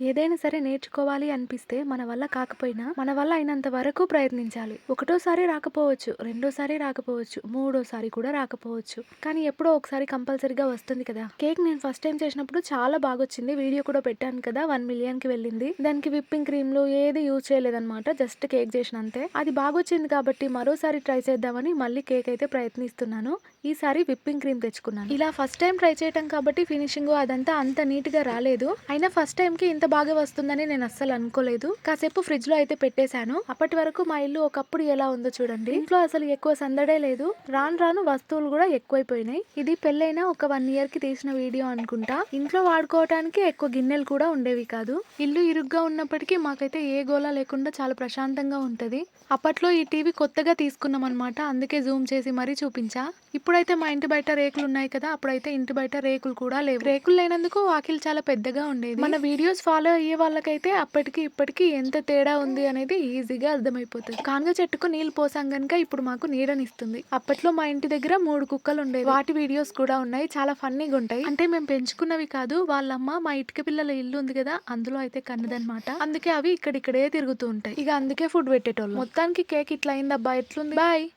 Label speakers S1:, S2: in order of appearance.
S1: ఏదైనా సరే నేర్చుకోవాలి అనిపిస్తే మన వల్ల కాకపోయినా మన వల్ల అయినంత వరకు ప్రయత్నించాలి. ఒకటోసారి రాకపోవచ్చు, రెండోసారి రాకపోవచ్చు, మూడోసారి కూడా రాకపోవచ్చు. కానీ ఎప్పుడో ఒకసారి కంపల్సరీగా వస్తుంది కదా! కేక్ నేను ఫస్ట్ టైం చేసినప్పుడు చాలా బాగొచ్చింది. వీడియో కూడా పెట్టాను కదా! 1 మిలియన్‌కి వెళ్ళింది. దానికి విప్పింగ్ క్రీమ్‌లు ఏది యూజ్ చేయలేదనమాట. జస్ట్ కేక్ చేసిన అంతే. అది బాగొచ్చింది కాబట్టి మరోసారి ట్రై చేద్దామని మళ్ళీ కేక్ అయితే ప్రయత్నిస్తున్నాను. ఈసారి విప్పింగ్ క్రీమ్ తెచ్చుకున్నాను. ఇలా ఫస్ట్ టైం ట్రై చేయటం కాబట్టి ఫినిషింగ్ అదంతా అంత నీట్‌గా రాలేదు. అయినా ఫస్ట్ టైంకి ఇంత బాగా వస్తుందని నేను అస్సలు అనుకోలేదు. కాసేపు ఫ్రిడ్జ్ లో అయితే పెట్టేశాను. అప్పటి వరకు మా ఇల్లు ఒకప్పుడు ఎలా ఉందో చూడండి. ఇంట్లో అసలు ఎక్కువ సందడే లేదు. రాను రాను వస్తువులు కూడా ఎక్కువైపోయినాయి. ఇది పెళ్ళైన ఒక 1 ఇయర్ కి తీసిన వీడియో అనుకుంటా. ఇంట్లో వాడుకోవటానికి ఎక్కువ గిన్నెలు కూడా ఉండేవి కాదు. ఇల్లు ఇరుగ్గా ఉన్నప్పటికీ మాకైతే ఏ గోల లేకుండా చాలా ప్రశాంతంగా ఉంటది. అప్పట్లో ఈ టీవీ కొత్తగా తీసుకున్నాం అనమాట. అందుకే జూమ్ చేసి మరీ చూపించా. ఇప్పుడైతే మా ఇంటి బయట రేకులు ఉన్నాయి కదా, అప్పుడైతే ఇంటి బయట రేకులు కూడా లేవు. రేకులు లేనందుకు వాకిలి చాలా పెద్దగా ఉండేది. మన వీడియోస్ ఫాలో అయ్యే వాళ్ళకైతే అప్పటికి ఇప్పటికి ఎంత తేడా ఉంది అనేది ఈజీగా అర్థమైపోతుంది. కానుగ చెట్టుకు నీళ్లు పోసాం గనుక ఇప్పుడు మాకు నీడనిస్తుంది. అప్పట్లో మా ఇంటి దగ్గర 3 కుక్కలు ఉండేవి. వాటి వీడియోస్ కూడా ఉన్నాయి. చాలా ఫన్నీగా ఉంటాయి. అంటే మేము పెంచుకున్నవి కాదు, వాళ్ళమ్మ మా ఇటుక పిల్లల ఇల్లు ఉంది కదా, అందులో అయితే కన్నదనమాట. అందుకే అవి ఇక్కడిక్కడే తిరుగుతూ ఉంటాయి. ఇక అందుకే ఫుడ్ పెట్టేటోళ్ళు. మొత్తానికి కేక్ ఇట్లా అయిందబ్బా. ఎట్లుంది? బాయ్.